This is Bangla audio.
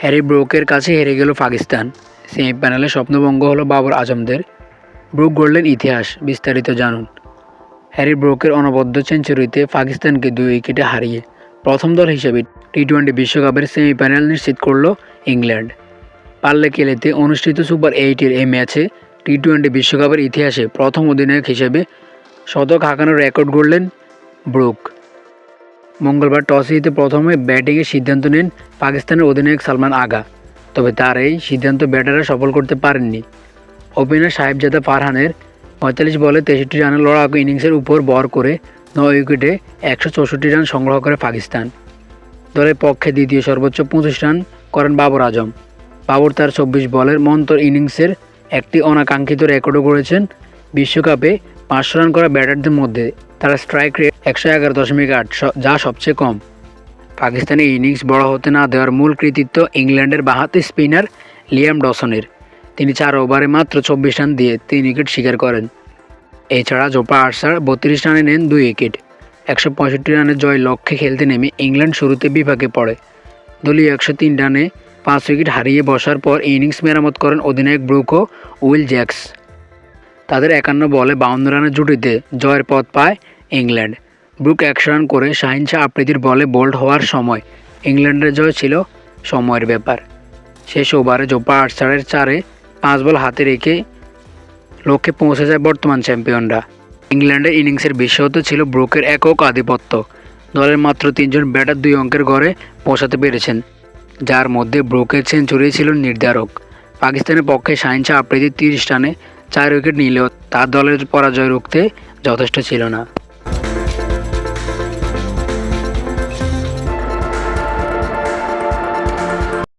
হ্যারি ব্রুকের কাছে হেরে গেল পাকিস্তান। সেমিফাইনালে স্বপ্নভঙ্গ হলো বাবর আজমদের। ব্রুক গড়লেন ইতিহাস, বিস্তারিত জানুন। হ্যারি ব্রুকের অনবদ্য সেঞ্চুরিতে পাকিস্তানকে 2 উইকেটে হারিয়ে প্রথম দল হিসেবে টি-20 বিশ্বকাপের সেমিফাইনাল নিশ্চিত করল ইংল্যান্ড। পাল্লে কেলেতে অনুষ্ঠিত সুপার 8-এর এই ম্যাচে টি-20 বিশ্বকাপের ইতিহাসে প্রথম অধিনায়ক হিসেবে শতক হাঁকানোর রেকর্ড গড়লেন ব্রুক। মঙ্গলবার টসে জিতে প্রথমে ব্যাটিংয়ের সিদ্ধান্ত নেন পাকিস্তানের অধিনায়ক সালমান আগা। তবে তার এই সিদ্ধান্ত ব্যাটাররা সফল করতে পারেননি। ওপেনার সাহেবজাদা ফারহানের 45 বলে 63 রানের লড়াকু ইনিংসের উপর ভর করে 9 উইকেটে 164 রান সংগ্রহ করে পাকিস্তান। দলের পক্ষে দ্বিতীয় সর্বোচ্চ 25 রান করেন বাবর আজম। বাবর তার 24 বলের মন্থর ইনিংসের একটি অনাকাঙ্ক্ষিত রেকর্ডও গড়েছেন। বিশ্বকাপে 500 রান করা ব্যাটারদের মধ্যে তার স্ট্রাইক রেট 111.8, যা সবচেয়ে কম। পাকিস্তানের ইনিংস বড় হতে না দেওয়ার মূল কৃতিত্ব ইংল্যান্ডের বাঁহাতি স্পিনার লিয়াম ডসনের। তিনি 4 ওভারে মাত্র 24 রান দিয়ে 3 উইকেট শিকার করেন। এছাড়া জোফরা আর্চার 32 রানে নেন 2 উইকেট। 165 রানের জয় লক্ষ্যে খেলতে নেমে ইংল্যান্ড শুরুতে বিপাকে পড়ে। দলীয় 103 রানে 5 উইকেট হারিয়ে বসার পর ইনিংস মেরামত করেন অধিনায়ক ব্রুক ও উইল জ্যাক্স। তাদের 51 বলে 52 রানের জুটিতে জয়ের পথ পায় ইংল্যান্ড। ব্রুক 100 রান করে শাহিন শাহ আফ্রিদির বলে বোল্ড হওয়ার সময় ইংল্যান্ডের জয় ছিল সময়ের ব্যাপার। শেষ ওভারে জোফরা আর্চারের 4-এ 5 বল হাতে রেখে লক্ষ্যে পৌঁছে যায় বর্তমান চ্যাম্পিয়নরা। ইংল্যান্ডের ইনিংসের বিশেষত্ব ছিল ব্রুকের একক আধিপত্য। দলের মাত্র 3 জন ব্যাটার 2 অঙ্কের ঘরে পৌঁছাতে পেরেছেন, যার মধ্যে ব্রুকের সেঞ্চুরি ছিল নির্ধারক। পাকিস্তানের পক্ষে শাহিন শাহ আফ্রিদি 30 রানে 4 উইকেট নিলেও তার দলের পরাজয় রুখতে যথেষ্ট ছিল না।